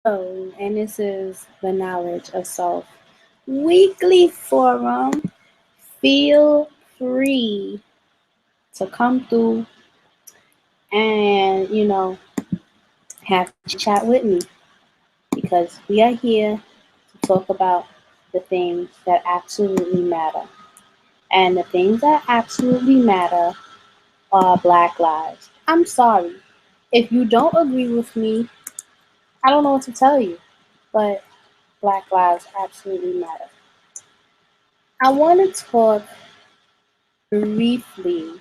Hello, and this is the Knowledge of Self weekly forum. Feel free to come through and, have chit chat with me because we are here to talk about the things that absolutely matter. And the things that absolutely matter are Black lives. I'm sorry. If you don't agree with me, I don't know what to tell you, but Black lives absolutely matter. I want to talk briefly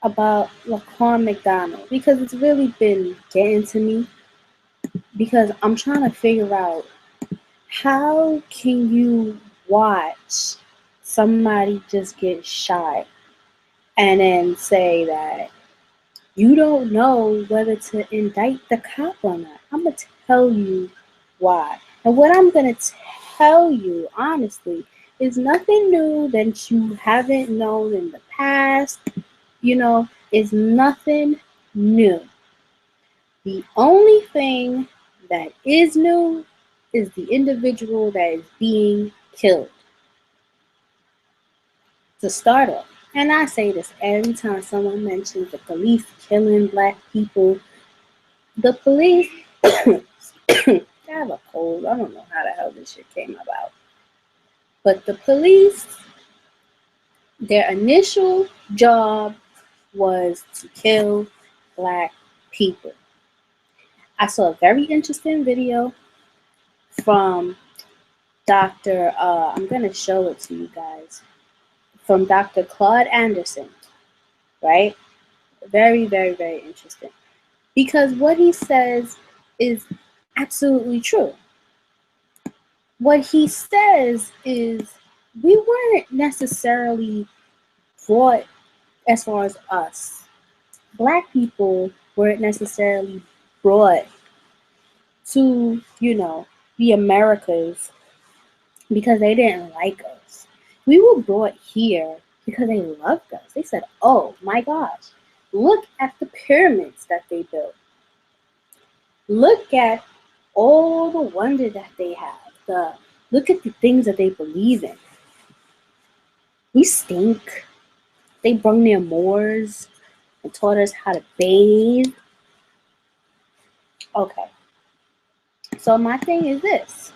about Laquan McDonald because it's really been getting to me because I'm trying to figure out how can you watch somebody just get shot and then say that you don't know whether to indict the cop or not. I'm gonna tell you why. And what I'm gonna tell you honestly is nothing new that you haven't known in the past, is nothing new. The only thing that is new is the individual that is being killed. To start off, and I say this every time someone mentions the police killing black people, the police, I have a cold, I don't know how the hell this shit came about, but the police, their initial job was to kill black people. I saw a very interesting video from I'm going to show it to you guys, from Dr. Claude Anderson, right? Very, very, very interesting. Because what he says is absolutely true. What he says is we weren't necessarily brought, as far as us, black people weren't necessarily brought to, the Americas because they didn't like us. We were brought here because they loved us. They said, oh my gosh, look at the pyramids that they built. Look at all the wonder that they have. Look at the things that they believe in. We stink. They brung their Moors and taught us how to bathe. Okay, so my thing is this.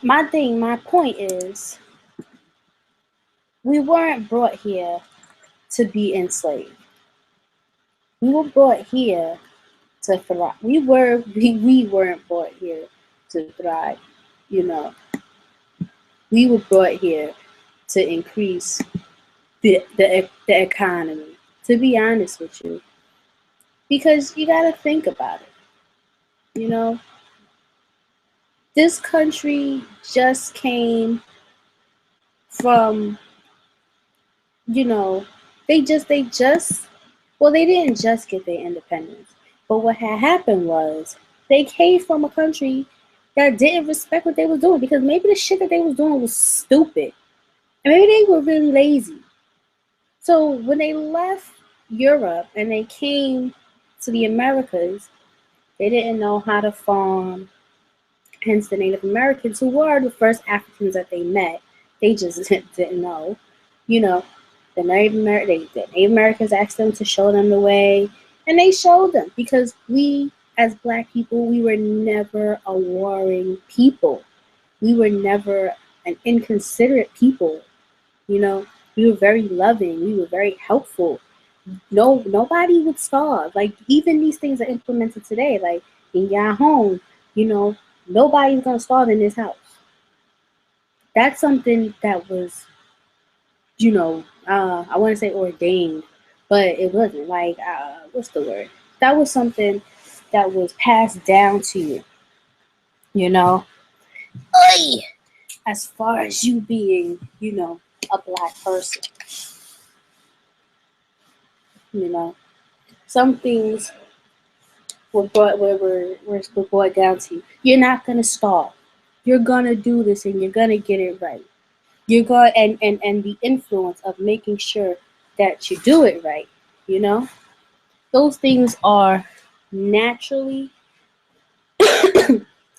My point is, we weren't brought here to be enslaved. We were brought here to thrive. We weren't brought here to thrive. You know, we were brought here to increase the economy. To be honest with you, because you got to think about it. You know, this country just came from. You know, they just well, they didn't just get their independence, but what had happened was they came from a country that didn't respect what they was doing because maybe the shit that they was doing was stupid, and maybe they were really lazy. So when they left Europe and they came to the Americas, they didn't know how to farm. Hence, the Native Americans, who were the first Africans that they met, they just didn't know. You know, the Native Americans asked them to show them the way, and they showed them because we, as Black people, we were never a warring people. We were never an inconsiderate people. You know, we were very loving. We were very helpful. No, nobody would starve. Like even these things are implemented today. Like in your home, you know, nobody's gonna starve in this house. That's something that was, I want to say ordained, but it wasn't. Like, what's the word? That was something that was passed down to you, you know, as far as you being, a black person, you know. Some things were brought down to you. You're not gonna starve. You're gonna do this and you're gonna get it right. You're going and the influence of making sure that you do it right, you know? Those things are naturally,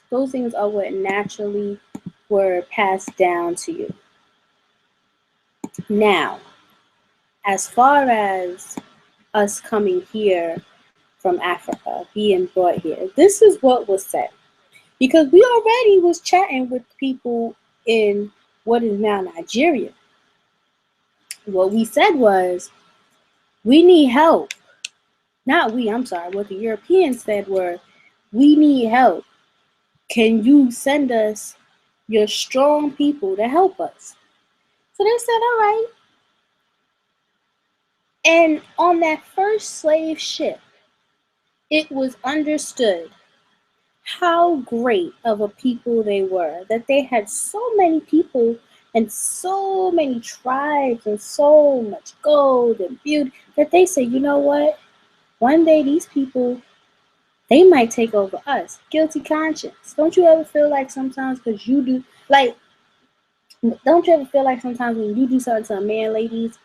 those things are what naturally were passed down to you. Now, as far as us coming here from Africa, being brought here, this is what was said. Because we already was chatting with people in what is now Nigeria. What we said was, we need help. Not we, I'm sorry. What the Europeans said were, we need help. Can you send us your strong people to help us? So they said, all right. And on that first slave ship, it was understood how great of a people they were, that they had so many people and so many tribes and so much gold and beauty that they said, you know what? One day these people, they might take over us. Guilty conscience. Don't you ever feel like sometimes, because you do, like, don't you ever feel like sometimes when you do something to a man, ladies,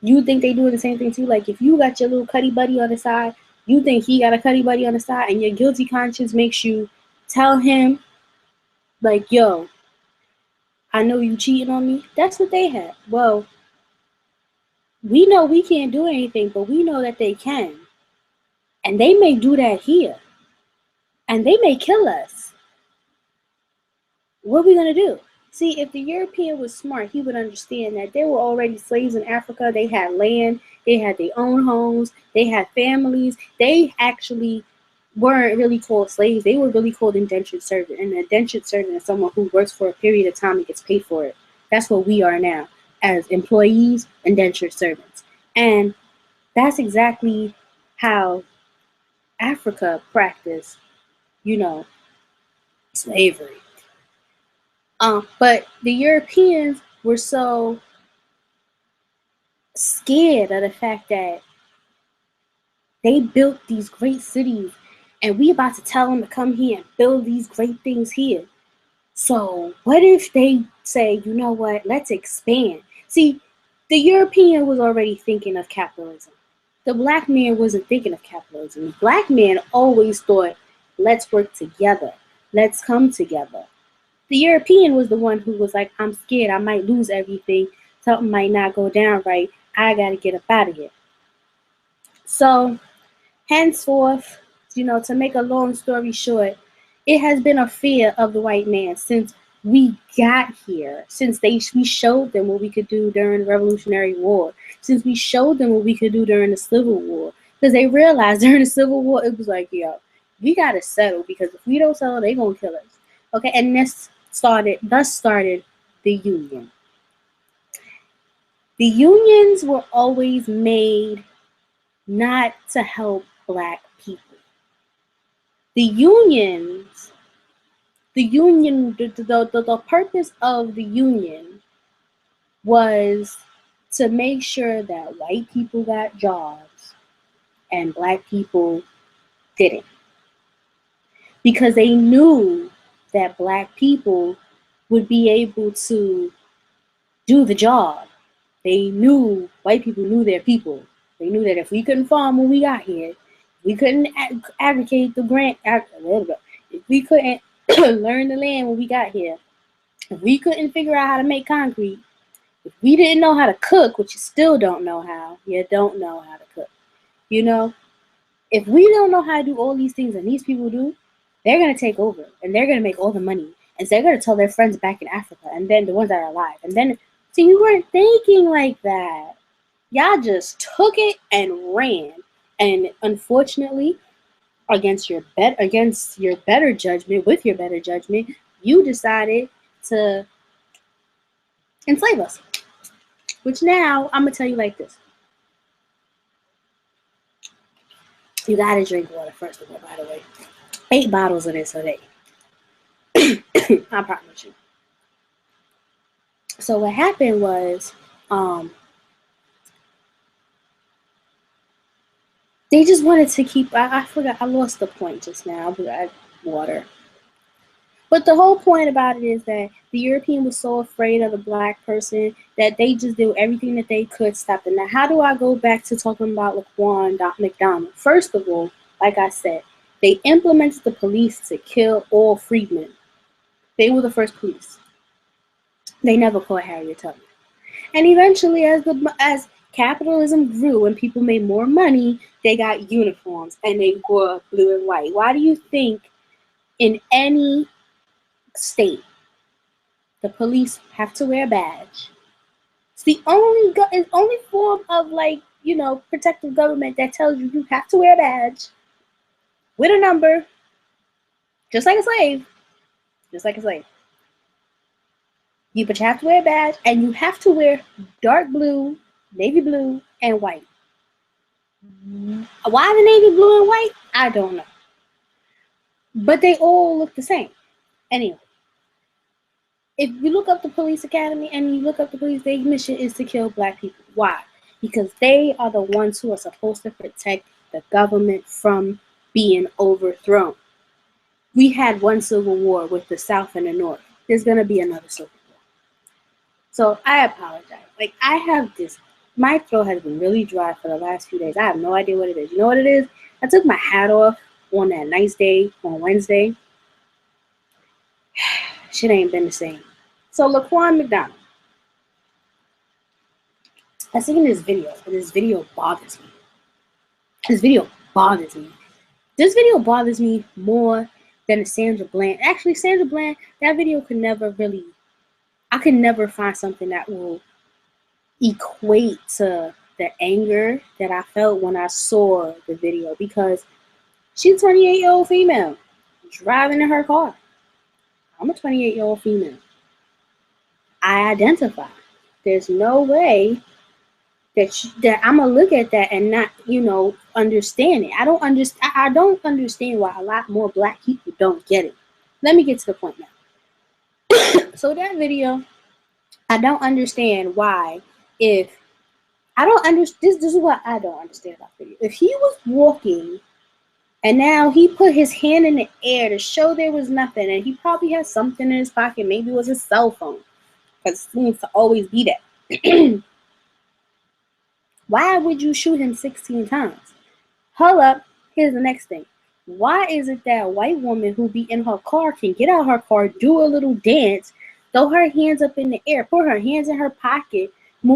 you think they doing the same thing too? Like if you got your little cuddy buddy on the side, you think he got a cuddy buddy on the side, and your guilty conscience makes you tell him, like, yo, I know you cheating on me. That's what they had. Well, we know we can't do anything, but we know that they can. And they may do that here. And they may kill us. What are we going to do? See, if the European was smart, he would understand that there were already slaves in Africa. They had land. They had their own homes. They had families. They actually weren't really called slaves. They were really called indentured servant. And an indentured servant is someone who works for a period of time and gets paid for it. That's what we are now as employees, indentured servants. And that's exactly how Africa practiced, slavery. But the Europeans were so scared of the fact that they built these great cities and we about to tell them to come here and build these great things here. So what if they say, you know what, let's expand? See, the European was already thinking of capitalism. The black man wasn't thinking of capitalism. The black man always thought, let's work together. Let's come together. The European was the one who was like, I'm scared. I might lose everything. Something might not go down right. I got to get up out of here. So henceforth, to make a long story short, it has been a fear of the white man since we got here, since we showed them what we could do during the Revolutionary War, since we showed them what we could do during the Civil War, because they realized during the Civil War, it was like, yo, we got to settle, because if we don't settle, they're going to kill us. Okay, and thus started the Union. The unions were always made not to help black people. The purpose of the union was to make sure that white people got jobs and black people didn't. Because they knew that black people would be able to do the job. They knew, white people knew their people. They knew that if we couldn't farm when we got here, we couldn't aggregate the grant, if we couldn't learn the land when we got here, if we couldn't figure out how to make concrete, if we didn't know how to cook, which you still don't know how, you don't know how to cook, if we don't know how to do all these things and these people do, they're going to take over and they're going to make all the money. And so they're going to tell their friends back in Africa and then the ones that are alive. And then, see, we weren't thinking like that. Y'all just took it and ran. And unfortunately, against your better judgment, you decided to enslave us. Which now, I'm going to tell you like this. You got to drink water first of all, by the way. 8 bottles of this a day. I promise you. So what happened was, they just wanted to keep, I forgot, I lost the point just now. I had water. But the whole point about it is that the European was so afraid of the black person that they just did everything that they could to stop them. Now, how do I go back to talking about Laquan McDonald? First of all, like I said, they implemented the police to kill all freedmen. They were the first police. They never caught Harriet Tubman. And eventually, as capitalism grew and people made more money, they got uniforms and they wore blue and white. Why do you think in any state the police have to wear a badge? It's the only form of, like, protective government that tells you you have to wear a badge with a number, just like a slave, just like a slave. But you have to wear a badge, and you have to wear dark blue, navy blue, and white. Why the navy blue and white? I don't know. But they all look the same. Anyway, if you look up the police academy and you look up the police, their mission is to kill black people. Why? Because they are the ones who are supposed to protect the government from being overthrown. We had one civil war with the South and the North. There's going to be another civil war. So I apologize. Like, I have this, my throat has been really dry for the last few days. I have no idea what it is. You know what it is? I took my hat off on that nice day on Wednesday. Shit ain't been the same. So Laquan McDonald, I seen this video, and this video bothers me. This video bothers me more than the Sandra Bland. Actually, Sandra Bland, that video could never really, I could never find something that will equate to the anger that I felt when I saw the video, because she's a 28-year-old female driving in her car. I'm a 28-year-old female. I identify. There's no way that I'm gonna look at that and not, understand it. I don't understand why a lot more black people don't get it. Let me get to the point now. So that video, I don't understand why. This is what I don't understand about the video. If he was walking and now he put his hand in the air to show there was nothing, and he probably has something in his pocket, maybe it was his cell phone, because it seems to always be that. Why would you shoot him 16 times? Hold up, here's the next thing. Why is it that a white woman who be in her car can get out of her car, do a little dance, throw her hands up in the air, put her hands in her pocket,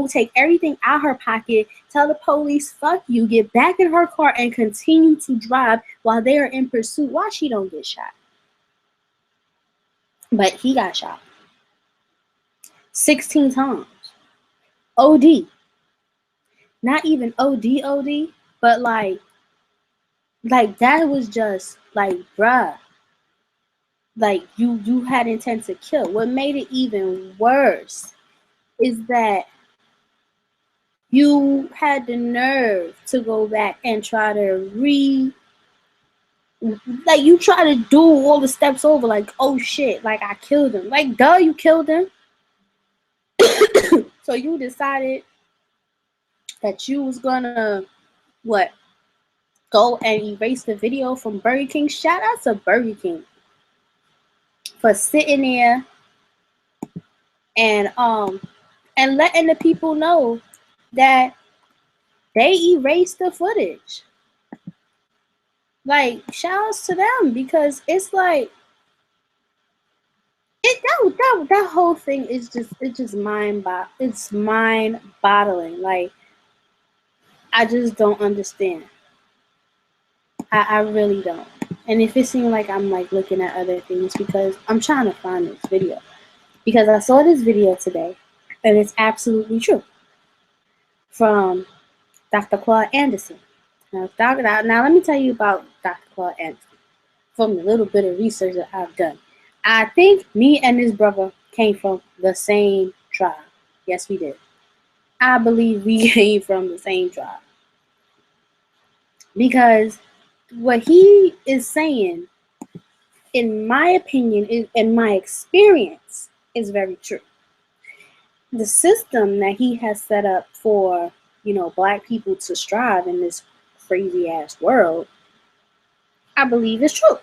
take everything out of her pocket, tell the police, fuck you, get back in her car and continue to drive while they are in pursuit? Why she don't get shot? But he got shot 16 times. OD. Not even OD, but like that was just like, bruh. Like, you had intent to kill. What made it even worse is that you had the nerve to go back and try to you try to do all the steps over, like, oh shit, like I killed him. Like, duh, you killed him. So you decided that you was gonna go and erase the video from Burger King. Shout out to Burger King for sitting there and letting the people know that they erased the footage. Like, shout outs to them, because it's like that whole thing is just mind boggling. Like, I just don't understand. I really don't. And if it seems like I'm like looking at other things, because I'm trying to find this video, because I saw this video today and it's absolutely true, from Dr. Claude Anderson. Now let me tell you about Dr. Claude Anderson from the little bit of research that I've done. I think me and this brother came from the same tribe. Yes, we did. I believe we came from the same tribe. Because what he is saying, in my opinion, in my experience, is very true. The system that he has set up for, black people to strive in this crazy ass world, I believe is true.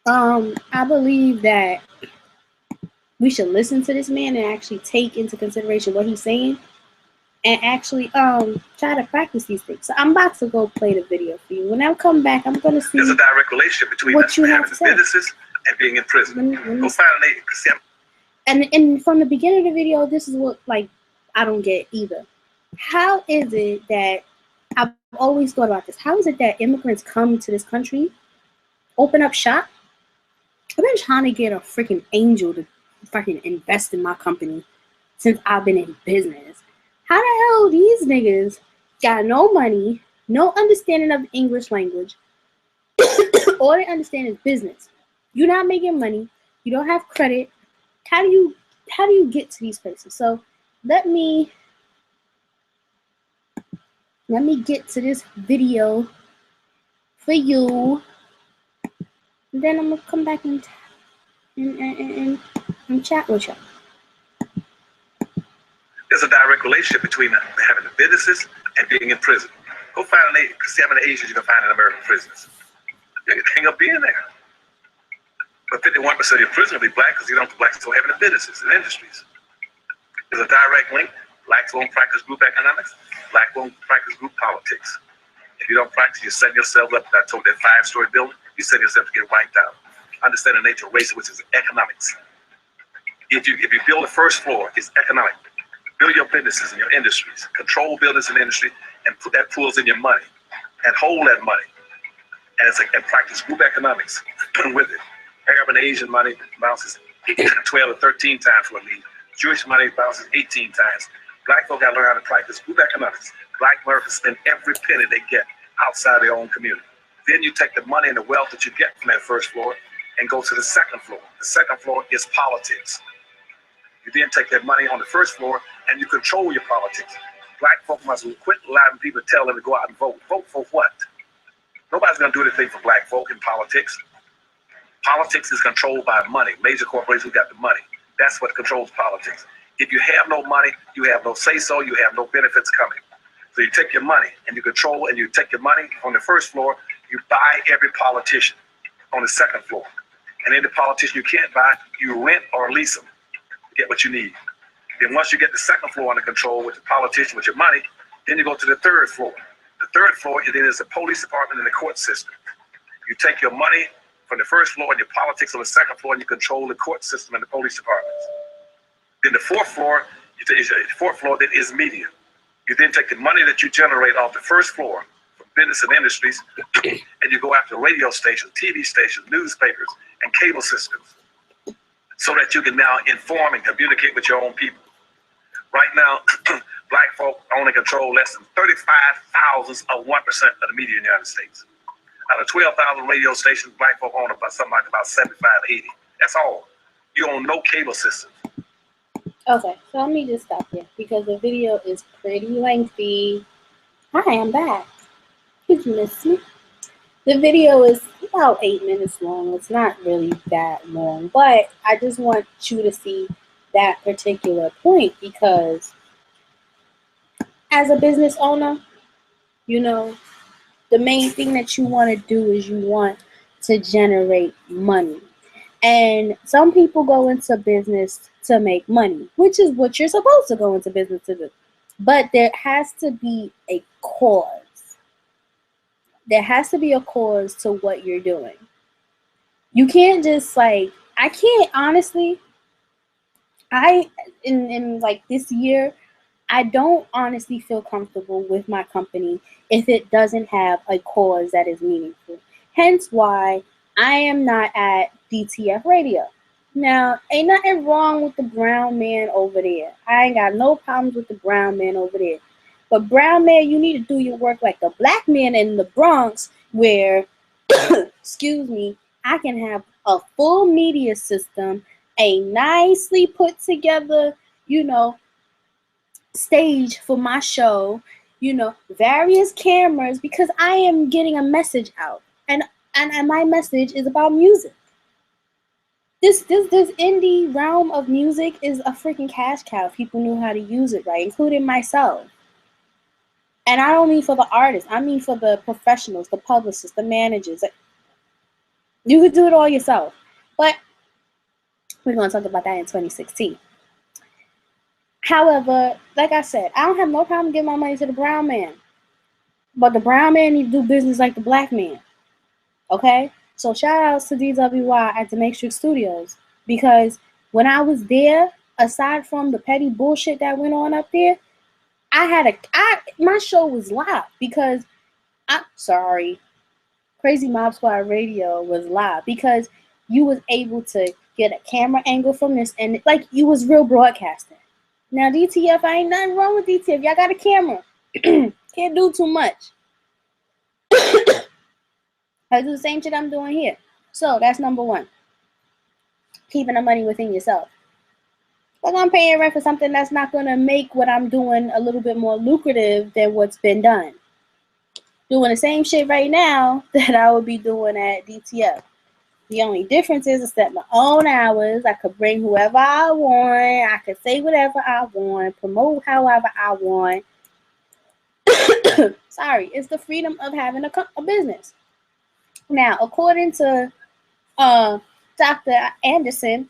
I believe that we should listen to this man and actually take into consideration what he's saying, and actually try to practice these things. So I'm about to go play the video for you. When I come back, I'm gonna see. There's a direct relationship between what you having the businesses and being in prison. Go find and from the beginning of the video, this is what like I don't get either. How is it that I've always thought about this? How is it that immigrants come to this country, open up shop? I've been trying to get a freaking angel to fucking invest in my company since I've been in business. How the hell these niggas got no money, no understanding of the English language? All they understand is business. You're not making money. You don't have credit. How do you get to these places? So let me get to this video for you. And then I'm gonna come back and chat with you. There's a direct relationship between having the businesses and being in prison. Go find how many Asians you can find in American prisons. You ain't gonna be in there. But 51% of your prison will be black because you don't blacks don't have any businesses and industries. There's a direct link. Blacks won't practice group economics. Black won't practice group politics. If you don't practice, you set yourself up. I told that 5-story building, you set yourself to get wiped out. Understand the nature of race, which is economics. If you build the first floor, it's economic. Build your businesses and your industries. Control business and industry, and put that pools in your money, and hold that money. And practice group economics with it. Arab and Asian money bounces 12 or 13 times what it needs. Jewish money bounces 18 times. Black folk got to learn how to practice group economics. Black Americans spend every penny they get outside their own community. Then you take the money and the wealth that you get from that first floor and go to the second floor. The second floor is politics. You then take that money on the first floor and you control your politics. Black folk must quit allowing people to tell them to go out and vote. Vote for what? Nobody's going to do anything for black folk in politics. Politics is controlled by money. Major corporations got the money. That's what controls politics. If you have no money, you have no say-so, you have no benefits coming. So you take your money and you control, and you take your money on the first floor, you buy every politician on the second floor. And any politician you can't buy, you rent or lease them to get what you need. Then once you get the second floor under control with the politician, with your money, then you go to the third floor. The third floor, then is the police department and the court system. You take your money from the first floor and your politics on the second floor, and you control the court system and the police departments. Then the fourth floor, then is media. You then take the money that you generate off the first floor from business and industries, and you go after radio stations, TV stations, newspapers, and cable systems, so that you can now inform and communicate with your own people. Right now, black folk only control less than 35,000 of 1% of the media in the United States. Out of 12,000 radio stations, black folk own about 75 to 80. That's all. You own no cable system. Okay, so let me just stop here because the video is pretty lengthy. Hi, I'm back. Did you miss me? The video is about 8 minutes long. It's not really that long, but I just want you to see that particular point because as a business owner, you know, the main thing that you want to do is you want to generate money. And some people go into business to make money, which is what you're supposed to go into business to do. But there has to be a cause. There has to be a cause to what you're doing. You can't just I can't honestly, in like this year, I don't honestly feel comfortable with my company if it doesn't have a cause that is meaningful. Hence why I am not at DTF Radio. Now, ain't nothing wrong with the brown man over there. I ain't got no problems with the brown man over there. But brown man, you need to do your work like the black man in the Bronx where, excuse me, I can have a full media system, a nicely put together, stage for my show, various cameras, because I am getting a message out. And my message is about music. This indie realm of music is a freaking cash cow if people knew how to use it right, including myself. And I don't mean for the artists. I mean for the professionals, the publicists, the managers. You could do it all yourself. But we're going to talk about that in 2016. However, like I said, I don't have no problem giving my money to the brown man. But the brown man need to do business like the black man. Okay? So shout outs to DWY at the Matrix Studios. Because when I was there, aside from the petty bullshit that went on up there, my show was live because I'm sorry. Crazy Mob Squad Radio was live because you was able to get a camera angle from this and like you was real broadcasting. Now DTF, I ain't nothing wrong with DTF. Y'all got a camera. Can't do too much. I do the same shit I'm doing here. So that's number one. Keeping the money within yourself. Like I'm paying rent for something that's not gonna make what I'm doing a little bit more lucrative than what's been done. Doing the same shit right now that I would be doing at DTF. The only difference is I set my own hours. I could bring whoever I want. I could say whatever I want. Promote however I want. Sorry, it's the freedom of having a business. Now, according to Dr. Anderson,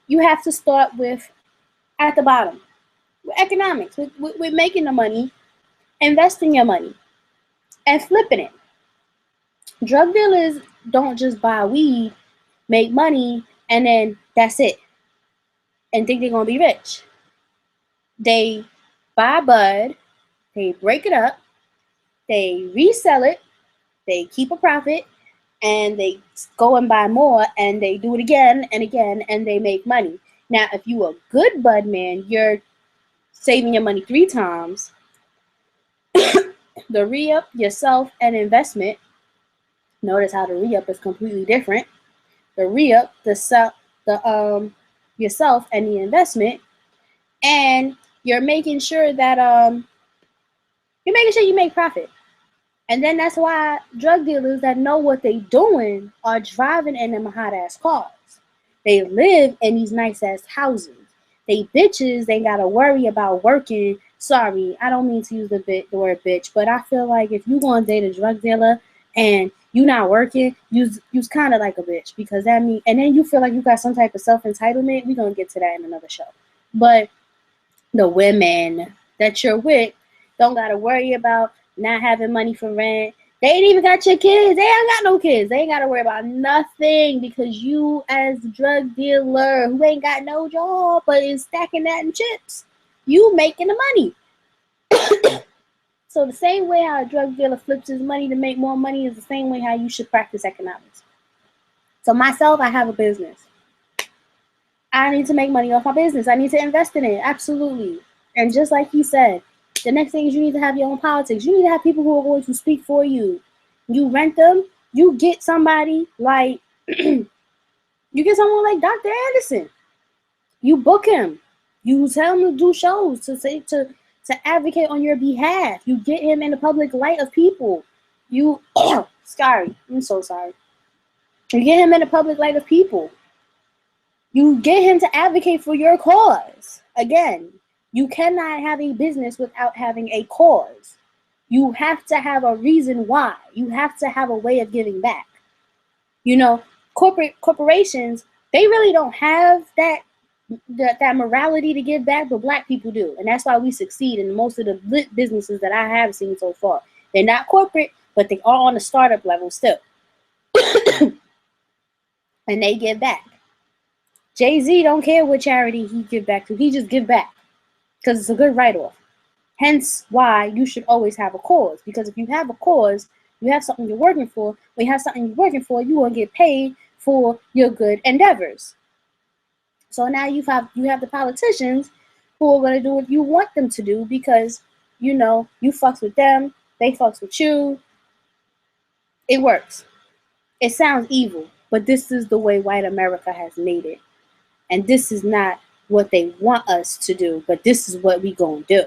you have to start with at the bottom. With economics, with making the money, investing your money, and flipping it. Drug dealers don't just buy weed, make money, and then that's it. And think they're going to be rich. They buy bud, they break it up, they resell it, they keep a profit, and they go and buy more, and they do it again and again, and they make money. Now, if you a good bud man, you're saving your money 3 times. The re-up, yourself, and investment. Notice how the re-up is completely different. The re-up, yourself, and the investment, and you're making sure that you make profit. And then that's why drug dealers that know what they doing are driving in them hot ass cars. They live in these nice ass houses. They bitches, they gotta worry about working. Sorry, I don't mean to use the word bitch, but I feel like if you gonna date a drug dealer and you not working, you's kind of like a bitch because that mean, and then you feel like you got some type of self entitlement. We're gonna get to that in another show. But the women that you're with don't gotta worry about not having money for rent. They ain't even got your kids. They ain't got no kids. They ain't got to worry about nothing because you, as a drug dealer who ain't got no job but is stacking that in chips, you making the money. So the same way how a drug dealer flips his money to make more money is the same way how you should practice economics. So myself, I have a business. I need to make money off my business. I need to invest in it. Absolutely. And just like he said, the next thing is you need to have your own politics. You need to have people who are going to speak for you. You rent them. You get somebody like, you get someone like Dr. Anderson. You book him. You tell him to do shows to advocate on your behalf. You get him in the public light of people. You, sorry, I'm so sorry. You get him in the public light of people. You get him to advocate for your cause. Again, you cannot have a business without having a cause. You have to have a reason why. You have to have a way of giving back. You know, corporations, they really don't have that morality to give back, but black people do. And that's why we succeed in most of the lit businesses that I have seen so far. They're not corporate, but they are on the startup level still. And they give back. Jay-Z don't care what charity he give back to. He just give back because it's a good write-off. Hence why you should always have a cause. Because if you have a cause, you have something you're working for. When you have something you're working for, you will get paid for your good endeavors. So now you have the politicians who are going to do what you want them to do because, you know, you fucks with them, they fucks with you. It works. It sounds evil, but this is the way white America has made it. And this is not what they want us to do, but this is what we gonna do.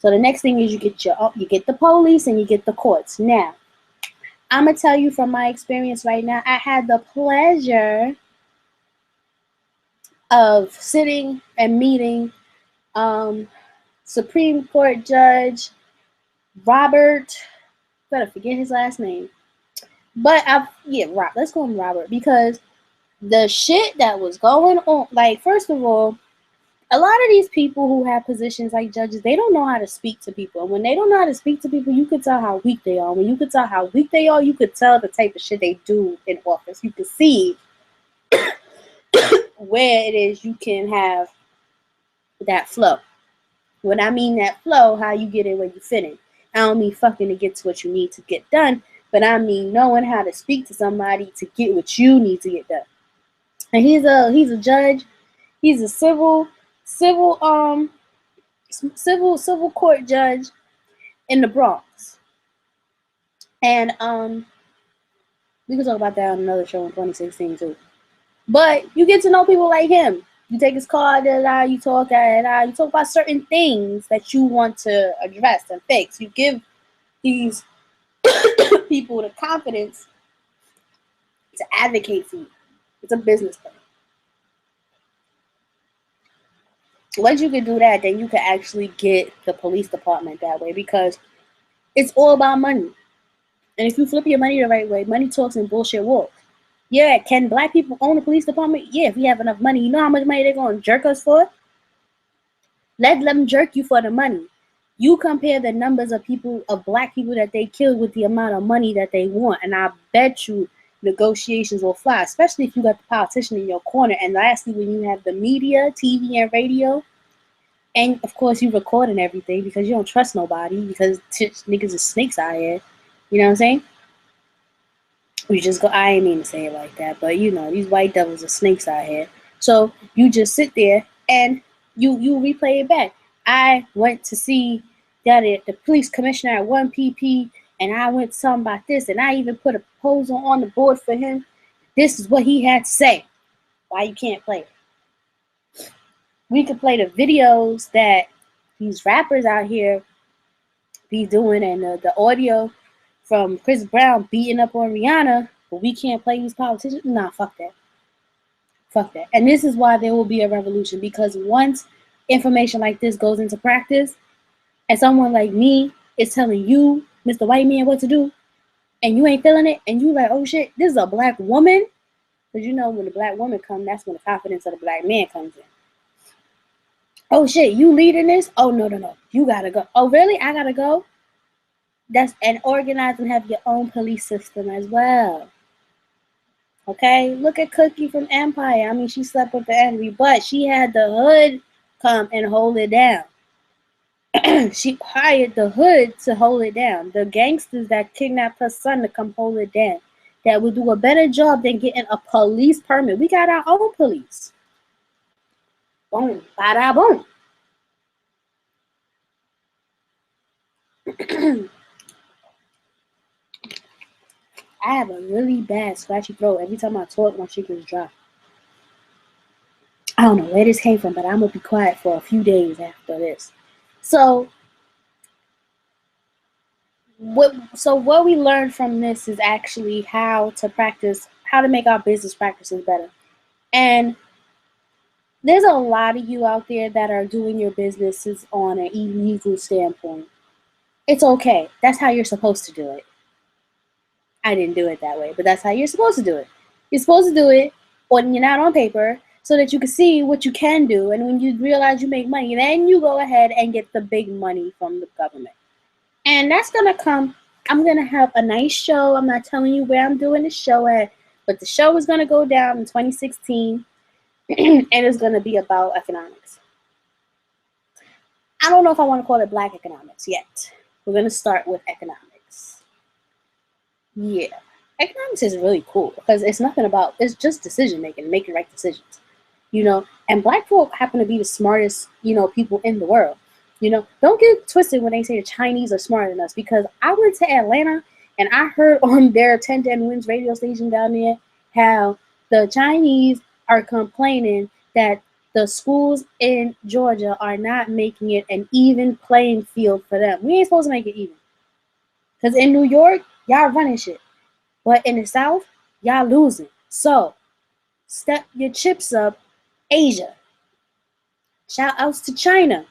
So the next thing is you get the police and you get the courts. Now, I'm gonna tell you from my experience right now, I had the pleasure of sitting and meeting Supreme Court Judge Robert, gotta forget his last name. But let's call him Robert because the shit that was going on, like, first of all, A lot of these people who have positions like judges, they don't know how to speak to people. And when they don't know how to speak to people, you can tell how weak they are. When you can tell how weak they are, you could tell the type of shit they do in office. You can see where it is you can have that flow. When I mean that flow, how you get in where you fit in. I don't mean fucking to get to what you need to get done, but I mean knowing how to speak to somebody to get what you need to get done. And he's a judge. He's a civil court judge in the Bronx. And we can talk about that on another show in 2016 too. But you get to know people like him. You take his card, you talk about certain things that you want to address and fix. You give these people the confidence to advocate for you. It's a business plan. Once you can do that, then you can actually get the police department that way, because it's all about money. And if you flip your money the right way, money talks and bullshit walks. Yeah, can black people own a police department? Yeah, if we have enough money. You know how much money they're going to jerk us for? Let them jerk you for the money. You compare the numbers of black people that they killed with the amount of money that they want, and I bet you negotiations will fly, especially if you got the politician in your corner. And lastly, when you have the media, TV and radio, and of course you recording everything because you don't trust nobody because niggas are snakes out here. You know what I'm saying? You just go, I ain't mean to say it like that, but you know, these white devils are snakes out here. So you just sit there and you replay it back. I went to see the police commissioner at 1PP, and I went to tell him about this, and I even put a proposal on the board for him. This is what he had to say. Why you can't play it? We could play the videos that these rappers out here be doing, and the audio from Chris Brown beating up on Rihanna, but we can't play these politicians. Nah, fuck that. Fuck that. And this is why there will be a revolution, because once information like this goes into practice, and someone like me is telling you, Mr. White Man, what to do, and you ain't feeling it, and you like, oh shit, this is a black woman, because you know when the black woman comes, that's when the confidence of the black man comes in. Oh shit, you leading this? Oh no, you gotta go. Oh really? I gotta go? And organize and have your own police system as well. Okay, look at Cookie from Empire. I mean, she slept with the enemy, but she had the hood come and hold it down. She hired the hood to hold it down. The gangsters that kidnapped her son to come hold it down. That would do a better job than getting a police permit. We got our own police. Boom, bada boom. I have a really bad scratchy throat. Every time I talk, my shit gets dry. I don't know where this came from, but I'm going to be quiet for a few days after this. So what we learned from this is actually how to make our business practices better. And there's a lot of you out there that are doing your businesses on an illegal standpoint. It's okay. That's how you're supposed to do it. I didn't do it that way, but that's how you're supposed to do it. You're supposed to do it when you're not on paper so that you can see what you can do. And when you realize you make money, then you go ahead and get the big money from the government. And that's going to come. I'm going to have a nice show. I'm not telling you where I'm doing the show at, but the show is going to go down in 2016, and it's going to be about economics. I don't know if I want to call it black economics yet. We're going to start with economics. Yeah, economics is really cool because it's just decision making, making right decisions, you know. And black folk happen to be the smartest, people in the world. Don't get twisted when they say the Chinese are smarter than us, because I went to Atlanta and I heard on their 1010 Winds radio station down there how the Chinese are complaining that the schools in Georgia are not making it an even playing field for them. We ain't supposed to make it even. Because in New York, y'all running shit. But in the South, y'all losing. So, step your chips up, Asia. Shout outs to China.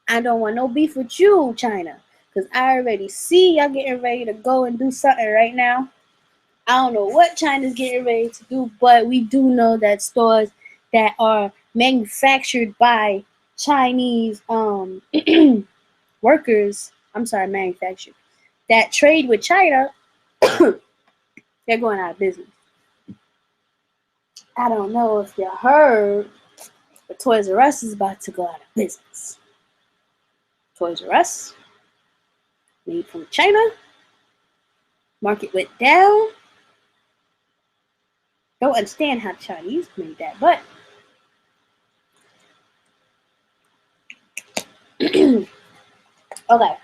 I don't want no beef with you, China. Because I already see y'all getting ready to go and do something right now. I don't know what China's getting ready to do, but we do know that stores that are manufactured by Chinese workers, I'm sorry, manufacturers, that trade with China, they're going out of business. I don't know if you heard, but Toys R Us is about to go out of business. Toys R Us, made from China, market went down. Don't understand how the Chinese made that, but okay.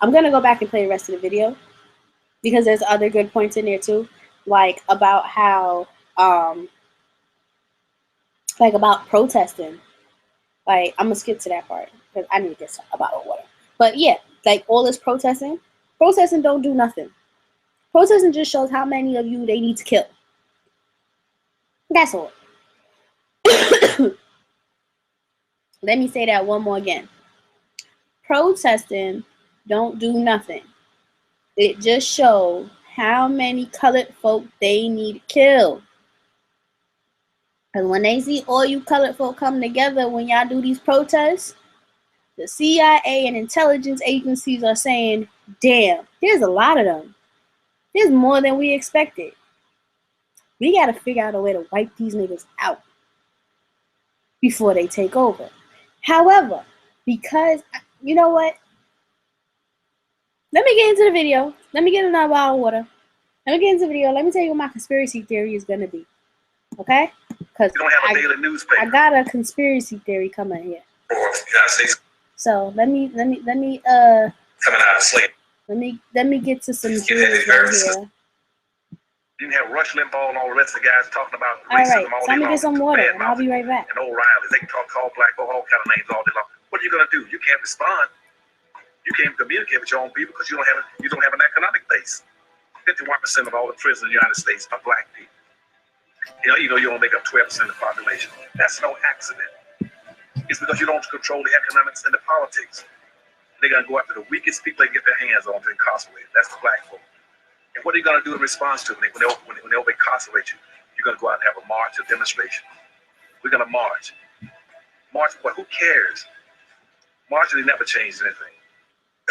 I'm gonna go back and play the rest of the video because there's other good points in there too, like about how like about protesting. Like I'm gonna skip to that part because I need to get a bottle of water. But yeah, like all this protesting don't do nothing. Protesting just shows how many of you they need to kill. That's all. Let me say that one more again. Protesting don't do nothing. It just shows how many colored folk they need to kill. And when they see all you colored folk come together when y'all do these protests, the CIA and intelligence agencies are saying, damn, there's a lot of them. There's more than we expected. We got to figure out a way to wipe these niggas out before they take over. However, because, you know what? Let me get into the video. Let me get another bottle of water. Let me get into the video. Let me tell you what my conspiracy theory is going to be. Okay? Because You don't have a daily newspaper. I got a conspiracy theory coming here. Or United States So let me coming out of slavery. let me get to some You jewels had right various- here. You didn't have Rush Limbaugh and all the rest of the guys talking about All right, racism so all I'm day gonna long. get some water and I'll be right back. And O'Reilly, they can call black folk all kind of names all day long. What are you gonna do? You can't respond. You can't communicate with your own people because you don't have an economic base. 51% of all the prisoners in the United States are black people. You know you don't make up 12% of the population. That's no accident. It's because you don't control the economics and the politics. They're gonna go after the weakest people they get their hands on to incarcerate. That's the black folk. And what are you going to do in response to it? When they incarcerate you, you're going to go out and have a march, a demonstration. We're going to march. March, what? Who cares? Marching, they never changed anything.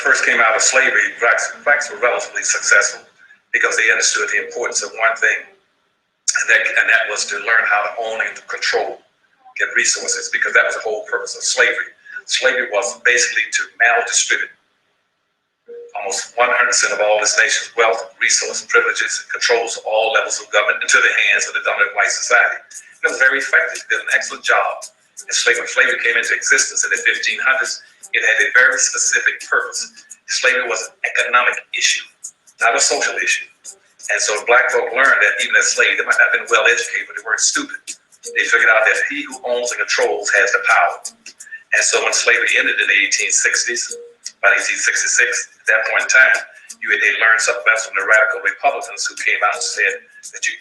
First came out of slavery, blacks were relatively successful because they understood the importance of one thing, and that was to learn how to own and to control, get resources, because that was the whole purpose of slavery. Slavery was basically to maldistribute almost 100% of all this nation's wealth, resources, privileges, and controls of all levels of government into the hands of the dominant white society. It was very effective. It did an excellent job. And when slavery came into existence in the 1500s, it had a very specific purpose. Slavery was an economic issue, not a social issue. And so black folk learned that even as slaves, they might not have been well educated, but they weren't stupid. They figured out that he who owns and controls has the power. And so when slavery ended in the 1860s, by 1866, at that point in time, they learned something else from the radical Republicans who came out and said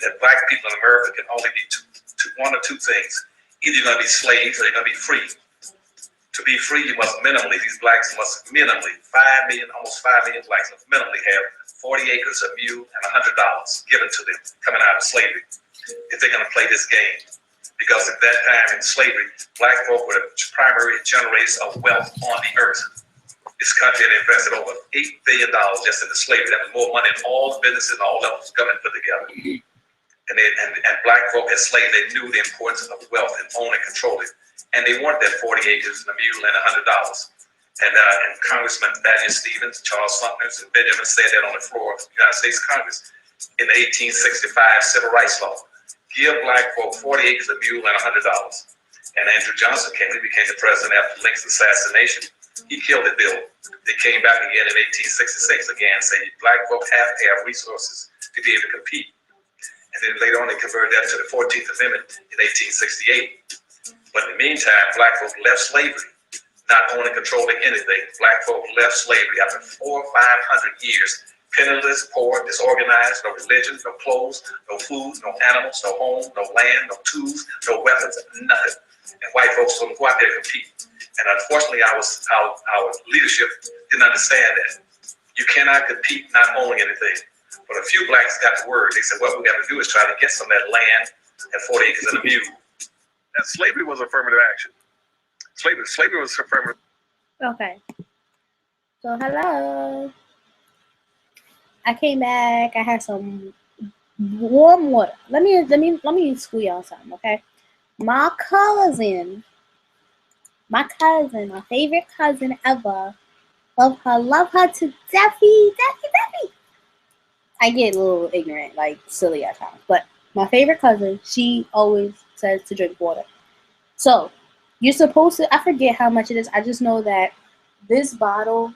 that black people in America can only be one or two things. Either you're going to be slaves or you're going to be free. To be free, you must minimally, these blacks must minimally, 5 million, almost 5 million blacks must minimally have 40 acres of mule and $100 given to them coming out of slavery if they're going to play this game. Because at that time in slavery, black folk were the primary generators of wealth on the earth. This country had invested over $8 billion just into slavery. That was more money than all the businesses and all levels of government put together. And black folk as slaves, they knew the importance of wealth and owning and controlling. And they wanted that 40 acres and a mule and $100. And Congressman Thaddeus Stevens, Charles Sumner, and Benjamin said that on the floor of the United States Congress in the 1865 Civil Rights Law. Give black folk 40 acres of mule and $100. And Andrew Johnson came, he became the president after Lincoln's assassination. He killed the bill. They came back again in 1866 again, saying black folk have to have resources to be able to compete. And then later on, they converted that to the 14th Amendment in 1868. But in the meantime, black folk left slavery, not owning, controlling anything. Black folk left slavery after 400 or 500 years, penniless, poor, disorganized, no religion, no clothes, no food, no animals, no home, no land, no tools, no weapons, nothing. And white folks told them, go out there and compete. And unfortunately, our leadership didn't understand that. You cannot compete not owning anything. But a few blacks got the word. They said, what we got to do is try to get some of that land and 40 acres in a view. And slavery was affirmative action. Slavery was affirmative. Okay. So hello. I came back. I had some warm water. Let me school y'all something, okay? My cousin, my favorite cousin ever. Love her to deathy. I get a little ignorant, like silly at times. But my favorite cousin, she always says to drink water. So you're supposed to, I forget how much it is. I just know that this bottle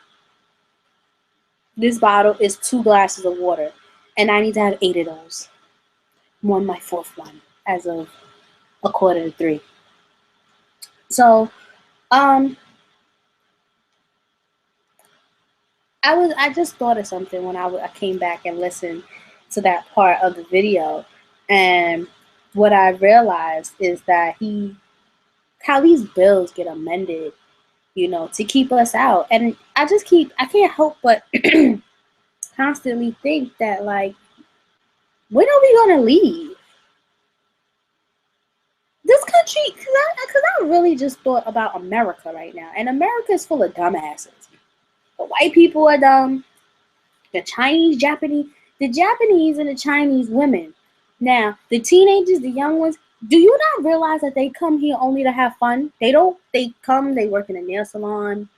is 2 glasses of water. And I need to have 8 of those. I'm on my 4th one as of 2:45. So, I just thought of something when I came back and listened to that part of the video, and what I realized is that how these bills get amended, to keep us out, and I can't help but constantly think that, like, when are we gonna leave this country? Because I really just thought about America right now, and America is full of dumbasses. The white people are dumb. The Japanese and the Chinese women. Now, the teenagers, the young ones, do you not realize that they come here only to have fun? They work in a nail salon.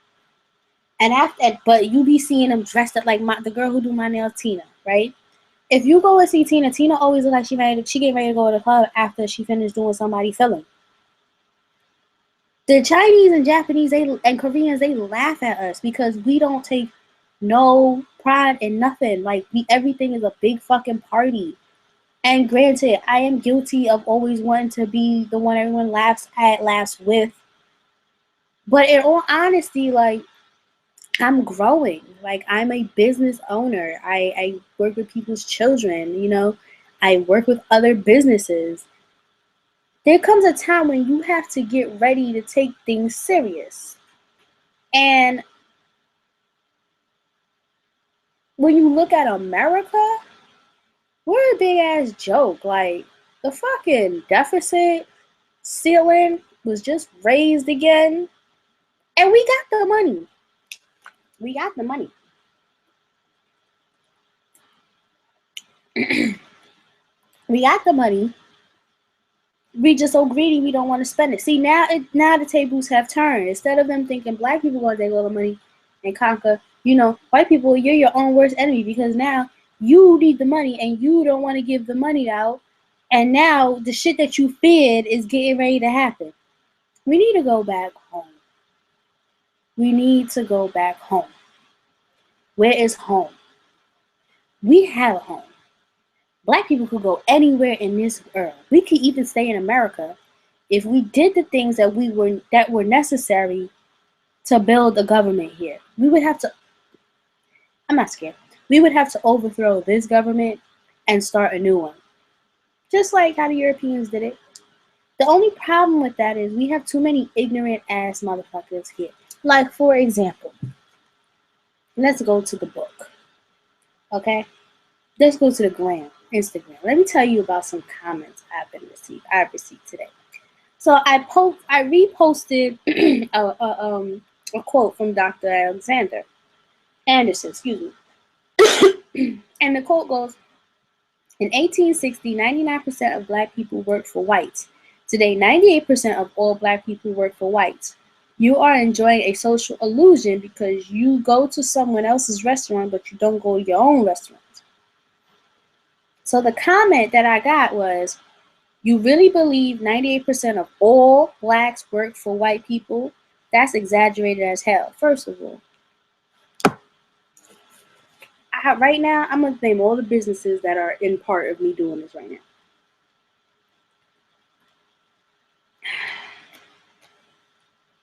But you be seeing them dressed up like the girl who do my nails, Tina, right? If you go and see Tina always looks like she getting ready to go to the club after she finished doing somebody filling. The Chinese and Japanese and Koreans, they laugh at us because we don't take no pride in nothing. Like, everything is a big fucking party. And granted, I am guilty of always wanting to be the one everyone laughs with. But in all honesty, like, I'm growing. Like, I'm a business owner. I work with people's children, I work with other businesses. There comes a time when you have to get ready to take things serious. And when you look at America, we're a big ass joke. Like, the fucking deficit ceiling was just raised again. And we got the money. We got the money. We got the money. We just so greedy we don't want to spend it. See, now the tables have turned. Instead of them thinking black people want to take all the money and conquer, white people, you're your own worst enemy, because now you need the money and you don't want to give the money out. And now the shit that you feared is getting ready to happen. We need to go back home. We need to go back home. Where is home? We have a home. Black people could go anywhere in this earth. We could even stay in America if we did the things that were necessary to build a government here. We would have to, I'm not scared. We would have to overthrow this government and start a new one. Just like how the Europeans did it. The only problem with that is we have too many ignorant ass motherfuckers here. Like, for example, let's go to the book. Okay? Let's go to the Instagram. Let me tell you about some comments I've received today. So I reposted a quote from Dr. Anderson, excuse me. And the quote goes, in 1860, 99% of black people worked for whites. Today, 98% of all black people work for whites. You are enjoying a social illusion because you go to someone else's restaurant, but you don't go to your own restaurant. So the comment that I got was, you really believe 98% of all blacks work for white people? That's exaggerated as hell. First of all, right now, I'm going to name all the businesses that are in part of me doing this right now.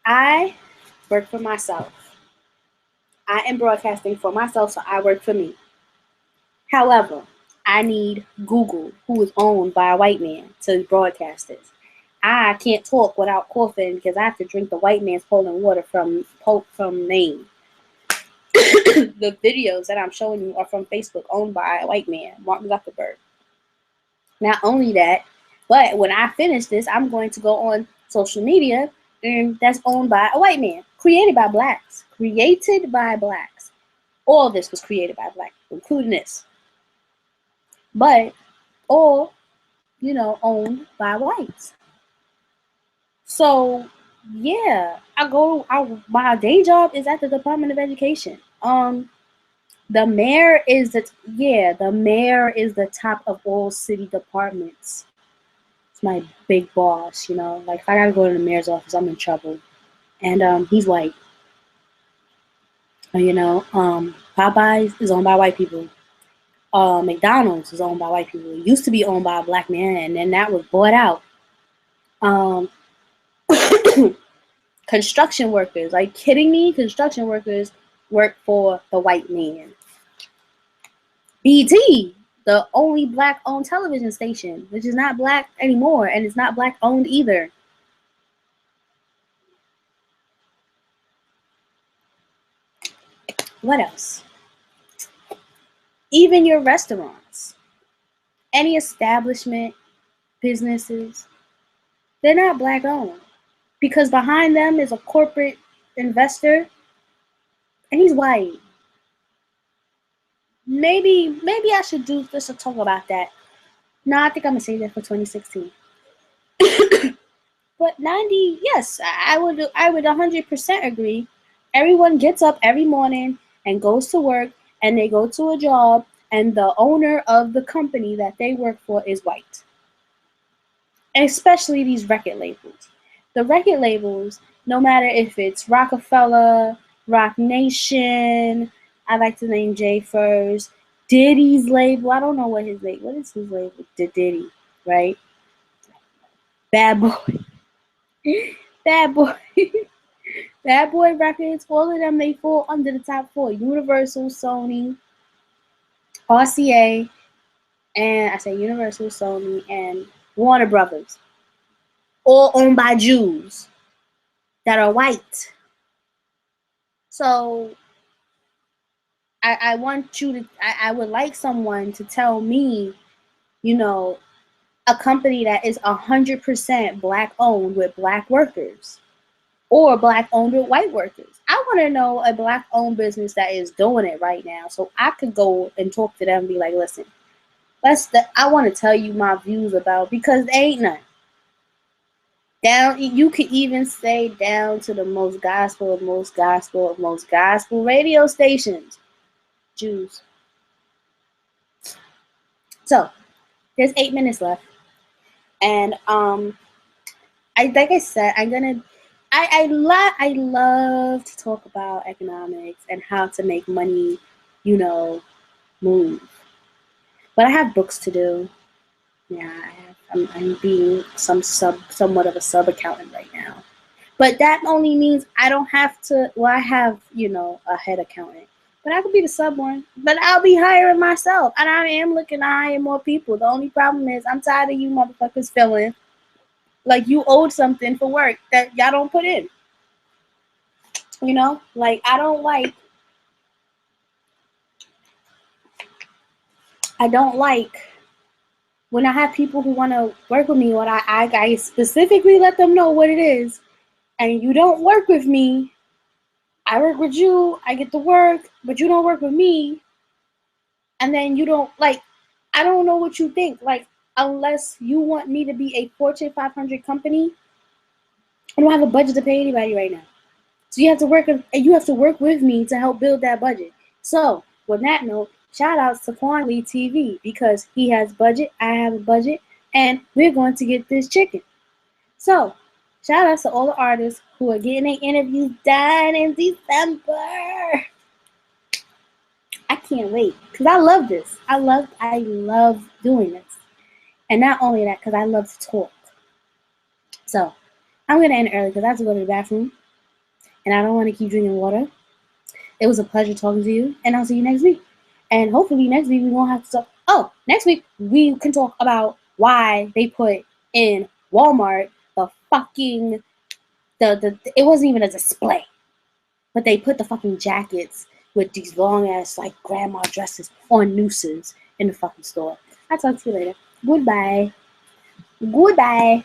I work for myself. I am broadcasting for myself, so I work for me. However, I need Google, who is owned by a white man, to broadcast this. I can't talk without coughing because I have to drink the white man's Poland water from Maine. The videos that I'm showing you are from Facebook, owned by a white man, Mark Zuckerberg. Not only that, But when I finish this, I'm going to go on social media, and that's owned by a white man, created by blacks. Created by blacks. All this was created by blacks, including this. But all, owned by whites. So yeah, my day job is at the Department of Education. The mayor is the top of all city departments. It's my big boss, Like if I gotta go to the mayor's office, I'm in trouble. And he's white. Popeyes is owned by white people. McDonald's is owned by white people. It used to be owned by a black man, and then that was bought out. Um, construction workers, like kidding me? Construction workers work for the white man. BT, the only black-owned television station, which is not black anymore, and it's not black-owned either. What else? Even your restaurants, any establishment, businesses, they're not black-owned because behind them is a corporate investor, and he's white. Maybe I should do this to talk about that. No, I think I'm gonna save that for 2016. But 90, yes, I would 100% agree. Everyone gets up every morning and goes to work, and they go to a job, and the owner of the company that they work for is white. And especially these record labels. The record labels, no matter if it's Rockefeller, Rock Nation, I like to name Jay first, Diddy's label, I don't know what is his label? Diddy, right? Bad Boy. Bad Boy. Bad Boy Records, all of them, they fall under the top four. Universal, Sony, RCA, and I say Universal, Sony, and Warner Brothers. All owned by Jews that are white. So I want you to, I would like someone to tell me, a company that is 100% black owned with black workers, or black owned with white workers. I want to know a black owned business that is doing it right now, so I could go and talk to them and be like, listen, I want to tell you my views about, because there ain't none. You could even say down to the most gospel radio stations, Jews. So there's 8 minutes left, and like I said, I love to talk about economics and how to make money, move. But I have books to do. Yeah, I'm being somewhat of a sub accountant right now. But that only means I don't have to. Well, I have a head accountant, but I could be the sub one. But I'll be hiring myself, and I am looking to hire more people. The only problem is I'm tired of you motherfuckers feeling like you owed something for work that y'all don't put in. Like I don't like when I have people who want to work with me, what I specifically let them know what it is, and you don't work with me, I work with you, I get to work, but you don't work with me, and then you don't, I don't know what you think, unless you want me to be a Fortune 500 company, I don't have a budget to pay anybody right now. So you have to work with me to help build that budget. So, with that note, shout outs to Quan Lee TV, because he has budget, I have a budget, and we're going to get this chicken. So, shout outs to all the artists who are getting their interviews done in December. I can't wait, because I love this. I love doing this. And not only that, because I love to talk. So, I'm going to end early because I have to go to the bathroom. And I don't want to keep drinking water. It was a pleasure talking to you, and I'll see you next week. And hopefully next week we won't have to talk. Oh, next week we can talk about why they put in Walmart the fucking it wasn't even a display, but they put the fucking jackets with these long ass grandma dresses on nooses in the fucking store. I'll talk to you later. Goodbye. Goodbye.